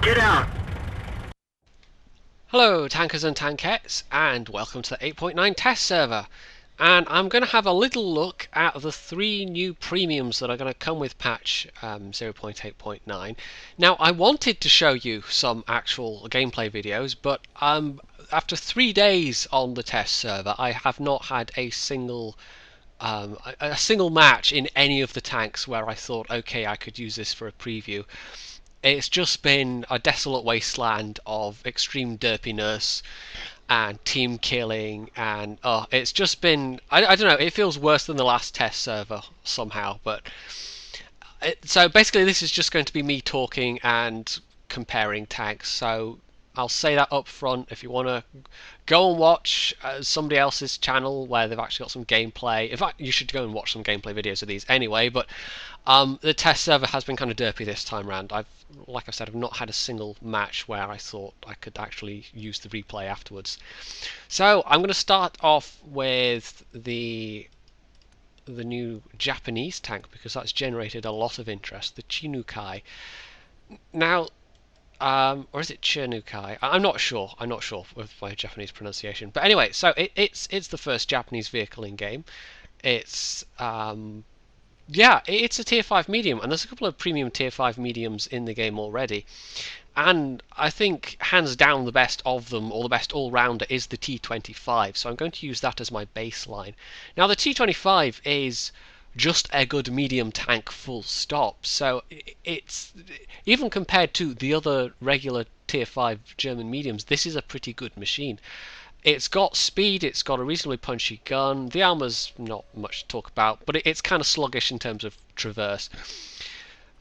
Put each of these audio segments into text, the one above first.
Get out! Hello tankers and tankettes, and welcome to the 8.9 test server. And I'm going to have a little look at the 3 new premiums that are going to come with patch 0.8.9. Now, I wanted to show you some actual gameplay videos, but after 3 days on the test server, I have not had a single match in any of the tanks where I thought, okay, I could use this for a preview. It's just been a desolate wasteland of extreme derpiness and team killing, and it's just been, I don't know, it feels worse than the last test server somehow. But so basically this is just going to be me talking and comparing tags. So I'll say that up front. If you want to go and watch somebody else's channel where they've actually got some gameplay, in fact you should go and watch some gameplay videos of these anyway. But the test server has been kind of derpy this time around. Like I said, I've not had a single match where I thought I could actually use the replay afterwards. So I'm going to start off with the new Japanese tank, because that's generated a lot of interest, the Chinukai. Now, or is it Chinukai? I'm not sure. I'm not sure with my Japanese pronunciation. But anyway, so it's the first Japanese vehicle in game. It's yeah, it's a tier 5 medium, and there's a couple of premium tier 5 mediums in the game already. And I think hands down the best of them, or the best all-rounder, is the T25. So I'm going to use that as my baseline. Now the T25 is just a good medium tank, full stop. So it's, even compared to the other regular tier 5 German mediums, this is a pretty good machine. It's got speed, it's got a reasonably punchy gun, the armor's not much to talk about, but it's kind of sluggish in terms of traverse.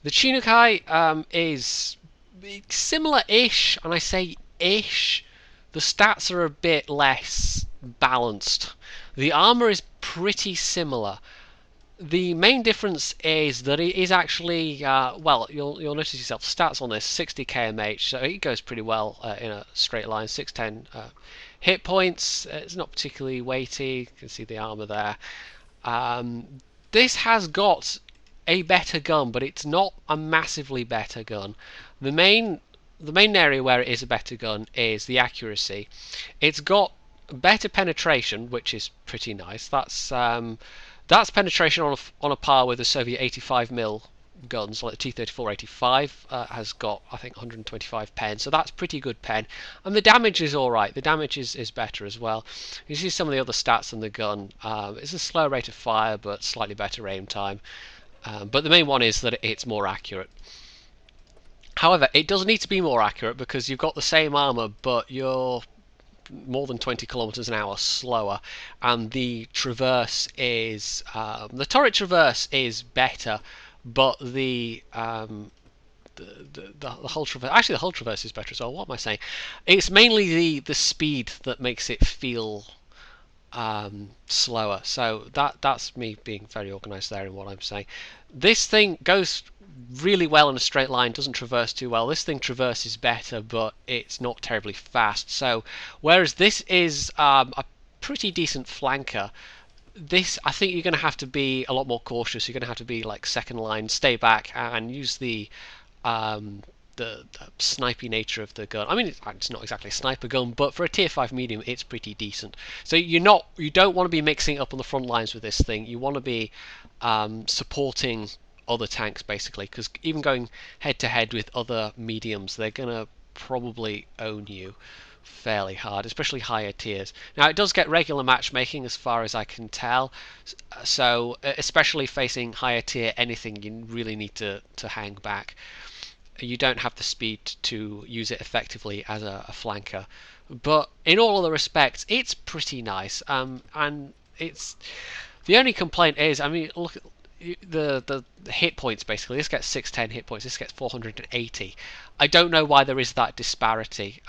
The Chinukai is similar-ish, and I say ish. The stats are a bit less balanced. The armor is pretty similar. The main difference is that it is actually, well, you'll notice yourself, stats on this 60 kmh, so it goes pretty well in a straight line. 610 hit points. It's not particularly weighty. You can see the armor there. This has got a better gun, but it's not a massively better gun. The main area where it is a better gun is the accuracy. It's got better penetration, which is pretty nice. That's penetration on a par with the Soviet 85mm guns, like the T-34-85 has got, I think, 125 pen, so that's pretty good pen. And the damage is alright, the damage is better as well. You see some of the other stats on the gun. It's a slow rate of fire, but slightly better aim time. But the main one is that it's more accurate. However, it does need to be more accurate because you've got the same armor, but you're more than 20 kilometers an hour slower, and the traverse is the turret traverse is better, but the whole traverse, actually the whole traverse is better as well. What am I saying? It's mainly the speed that makes it feel slower. So that's me being very organized there in what I'm saying. This thing goes really well in a straight line, doesn't traverse too well. This thing traverses better, but it's not terribly fast. So whereas this is a pretty decent flanker, this, I think you're going to have to be a lot more cautious. You're going to have to be like second line, stay back and use um, the snipey nature of the gun. I mean, it's not exactly a sniper gun, but for a tier 5 medium, it's pretty decent. So you don't want to be mixing up on the front lines with this thing. You want to be supporting other tanks basically, because even going head to head with other mediums, they're gonna probably own you fairly hard, especially higher tiers. Now it does get regular matchmaking as far as I can tell, so especially facing higher tier anything, you really need to hang back. You don't have the speed to use it effectively as a flanker, but in all other respects it's pretty nice. And it's, the only complaint is, I mean, look, the hit points basically. This gets 610 hit points. This gets 480. I don't know why there is that disparity.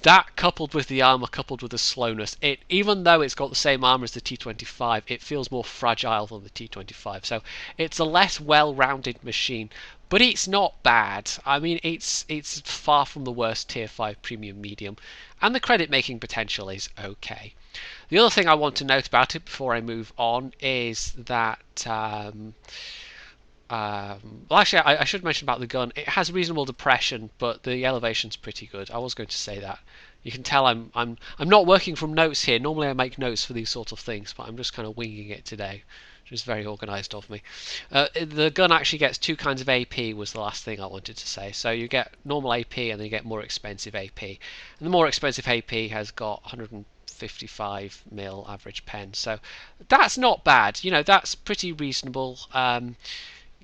That coupled with the armor, coupled with the slowness, it, even though it's got the same armor as the T25, it feels more fragile than the T25. So it's a less well-rounded machine, but it's not bad. I mean, it's far from the worst tier 5 premium medium, and the credit making potential is okay. The other thing I want to note about it before I move on is that Well, actually, I should mention about the gun. It has reasonable depression, but the elevation's pretty good. I was going to say that. You can tell I'm not working from notes here. Normally I make notes for these sort of things, but I'm just kind of winging it today, which is very organised of me. The gun actually gets two kinds of AP. Was the last thing I wanted to say. So you get normal AP and then you get more expensive AP. And the more expensive AP has got 155 mil average pen. So that's not bad. You know, that's pretty reasonable.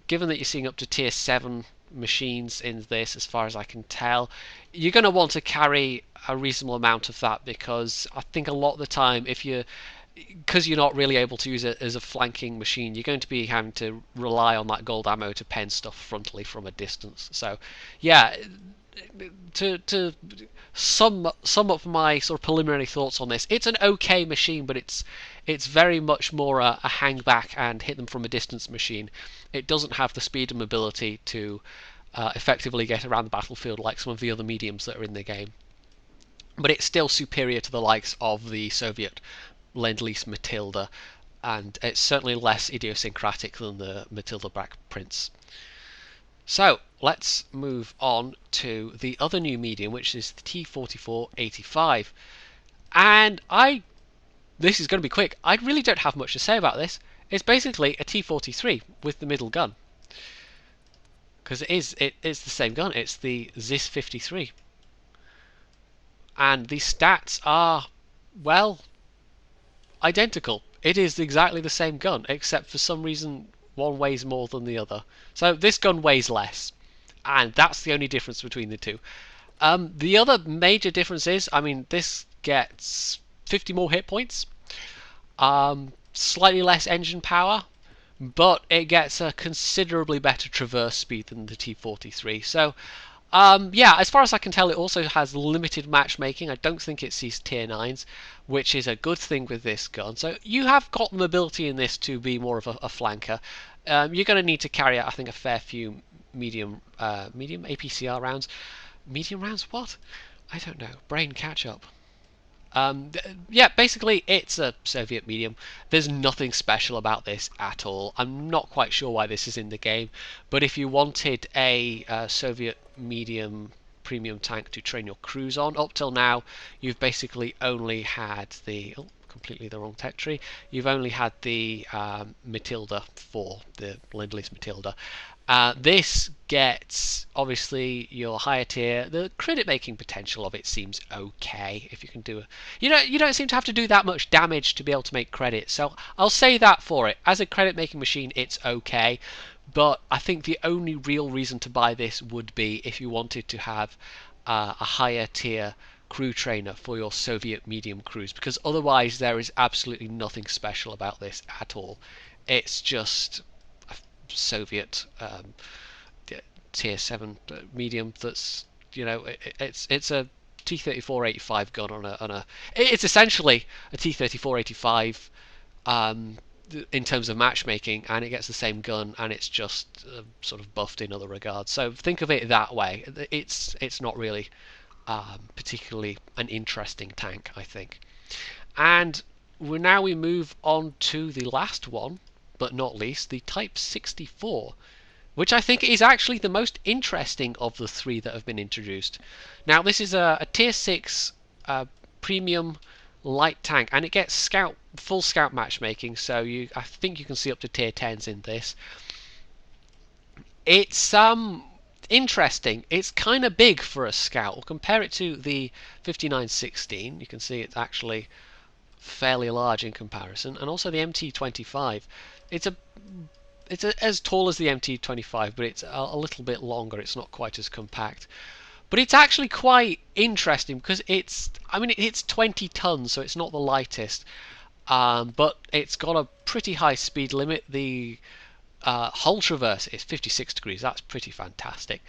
Given that you're seeing up to tier 7 machines in this, as far as I can tell, you're going to want to carry a reasonable amount of that, because I think a lot of the time, because you're not really able to use it as a flanking machine, you're going to be having to rely on that gold ammo to pen stuff frontally from a distance. So yeah, to sum up my sort of preliminary thoughts on this, it's an okay machine, but it's very much more a hang back and hit them from a distance machine. It doesn't have the speed and mobility to effectively get around the battlefield like some of the other mediums that are in the game. But it's still superior to the likes of the Soviet Lend-Lease Matilda, and it's certainly less idiosyncratic than the Matilda Black Prince. So let's move on to the other new medium, which is the T4485. And this is going to be quick. I really don't have much to say about this. It's basically a T43 with the middle gun, because it's the same gun. It's the ZIS 53, and the stats are, well, identical. It is exactly the same gun, except for some reason one weighs more than the other. So this gun weighs less, and that's the only difference between the two. The other major difference is, I mean, this gets 50 more hit points, slightly less engine power, but it gets a considerably better traverse speed than the T43. So yeah, as far as I can tell, it also has limited matchmaking. I don't think it sees tier 9s, which is a good thing with this gun. So you have got the mobility in this to be more of a flanker. You're going to need to carry out, I think, a fair few medium APCR rounds. Medium rounds? What? I don't know. Brain catch up. Yeah, basically it's a Soviet medium. There's nothing special about this at all. I'm not quite sure why this is in the game, but if you wanted a Soviet medium premium tank to train your crews on, up till now you've basically only had the completely the wrong tech tree. You've only had the Matilda 4, the Lend-Lease Matilda. This gets, obviously, your higher tier. The credit making potential of it seems okay. If you can do you don't seem to have to do that much damage to be able to make credit. So I'll say that for it. As a credit making machine, it's okay. But I think the only real reason to buy this would be if you wanted to have a higher tier crew trainer for your Soviet medium crews, because otherwise there is absolutely nothing special about this at all. It's just Soviet tier 7 medium that's, it's a T3485 gun on a it's essentially a T3485 in terms of matchmaking, and it gets the same gun, and it's just sort of buffed in other regards. So think of it that way. It's not really particularly an interesting tank, I think. And now we move on to the last one, but not least, the Type 64, which I think is actually the most interesting of the three that have been introduced. Now, this is a Tier 6 premium light tank, and it gets full scout matchmaking, so I think you can see up to Tier 10s in this. It's interesting. It's kind of big for a scout. We'll compare it to the 5916. You can see it's actually fairly large in comparison, and also the MT25. It's as tall as the MT25, but it's a little bit longer. It's not quite as compact, but it's actually quite interesting because it's 20 tons, so it's not the lightest, but it's got a pretty high speed limit. The hull traverse is 56 degrees. That's pretty fantastic.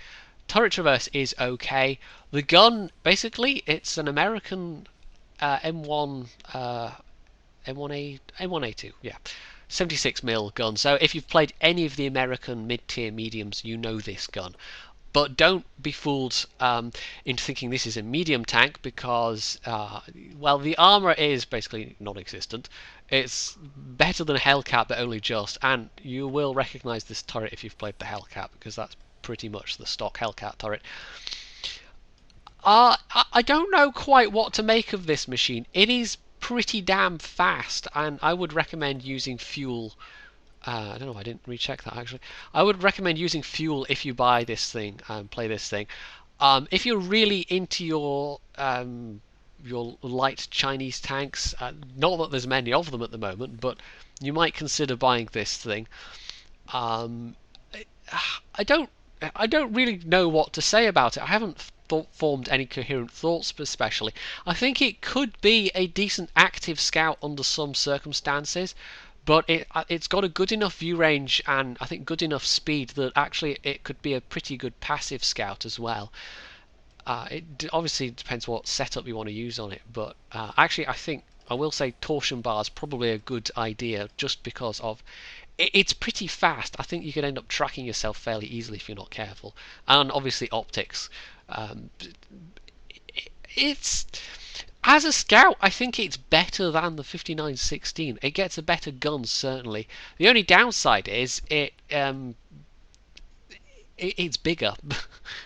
Turret traverse is okay. The gun, basically, it's an American M1 M1A2, yeah, 76 mil gun. So if you've played any of the American mid-tier mediums, you know this gun. But don't be fooled into thinking this is a medium tank because, well, the armor is basically non-existent. It's better than Hellcat, but only just, and you will recognize this turret if you've played the Hellcat because that's pretty much the stock Hellcat turret. I don't know quite what to make of this machine. It is pretty damn fast, and I would recommend using fuel. I don't know, I didn't recheck that actually. I would recommend using fuel if you buy this thing and play this thing. If you're really into your light Chinese tanks, not that there's many of them at the moment, but you might consider buying this thing. Um, I don't I don't really know what to say about it. I haven't formed any coherent thoughts, especially. I think it could be a decent active scout under some circumstances, but it's got a good enough view range and I think good enough speed that actually it could be a pretty good passive scout as well. It obviously depends what setup you want to use on it, but actually I think I will say torsion bar is probably a good idea just because of it's pretty fast. I think you could end up tracking yourself fairly easily if you're not careful. And obviously optics. Um, it's as a scout, I think it's better than the 5916. It gets a better gun certainly. The only downside is it's bigger.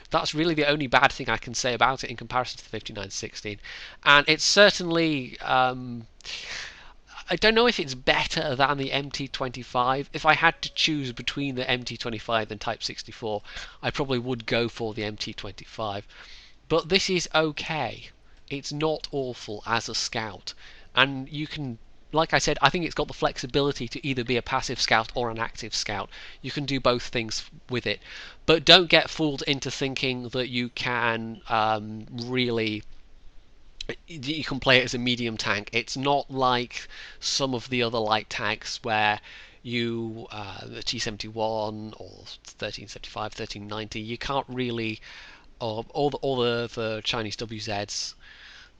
That's really the only bad thing I can say about it in comparison to the 5916. And it's certainly I don't know if it's better than the MT25. If I had to choose between the MT25 and Type 64, I probably would go for the MT25. But this is okay. It's not awful as a scout. And you can, like I said, I think it's got the flexibility to either be a passive scout or an active scout. You can do both things with it. But don't get fooled into thinking that you can really you can play it as a medium tank. It's not like some of the other light tanks where you the T71 or 1375, 1390, you can't really or all the Chinese WZs,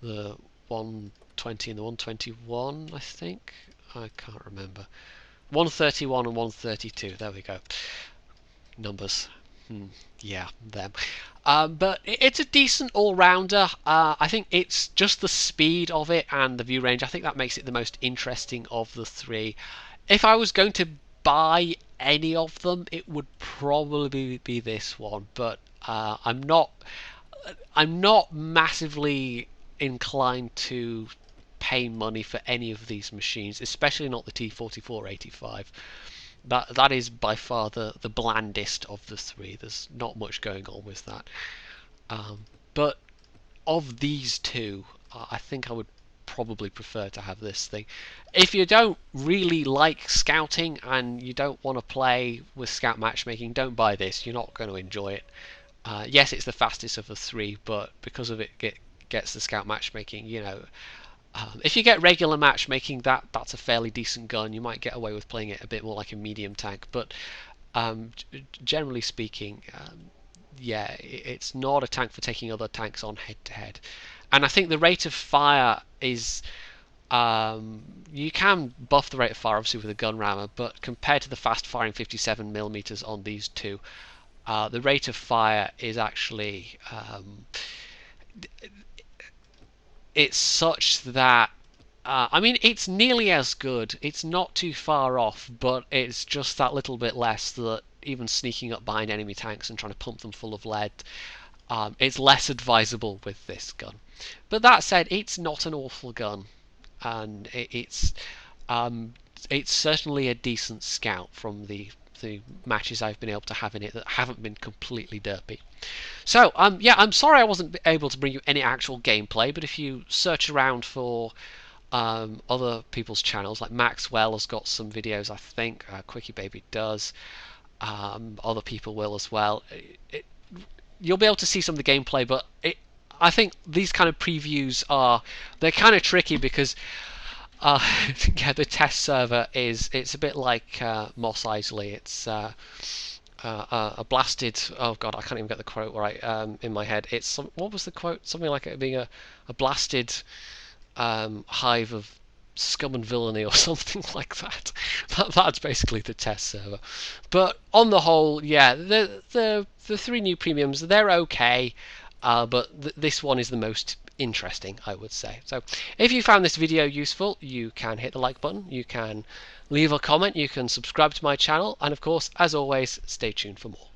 the 120 and the 121, I think. I can't remember. 131 and 132. There we go. Numbers. Yeah, them. But it's a decent all-rounder. I think it's just the speed of it and the view range. I think that makes it the most interesting of the three. If I was going to buy any of them, it would probably be this one. But I'm not. I'm not massively inclined to pay money for any of these machines, especially not the T4485. That is by far the blandest of the three. There's not much going on with that. But of these two, I think I would probably prefer to have this thing. If you don't really like scouting and you don't want to play with scout matchmaking, don't buy this. You're not going to enjoy it. Yes, it's the fastest of the three, but because of it gets the scout matchmaking, if you get regular matchmaking, that's a fairly decent gun. You might get away with playing it a bit more like a medium tank, but generally speaking, yeah, it's not a tank for taking other tanks on head to head. And I think the rate of fire is you can buff the rate of fire obviously with a gun rammer, but compared to the fast firing 57mm on these two, the rate of fire is actually it's such that I mean it's nearly as good. It's not too far off, but it's just that little bit less that even sneaking up behind enemy tanks and trying to pump them full of lead, it's less advisable with this gun. But that said, it's not an awful gun, and it's certainly a decent scout from the matches I've been able to have in it that haven't been completely derpy. So, yeah, I'm sorry I wasn't able to bring you any actual gameplay, but if you search around for other people's channels, like Maxwell has got some videos, I think, Quickie Baby does, other people will as well. You'll be able to see some of the gameplay, but I think these kind of previews they're kind of tricky because yeah, the test server it's a bit like Mos Eisley. It's a blasted. Oh god, I can't even get the quote right in my head. What was the quote? Something like it being a blasted hive of scum and villainy or something like that. That's basically the test server. But on the whole, yeah, the three new premiums, they're okay, but this one is the most interesting, I would say. So if you found this video useful, you can hit the like button, you can leave a comment, you can subscribe to my channel, and of course, as always, stay tuned for more.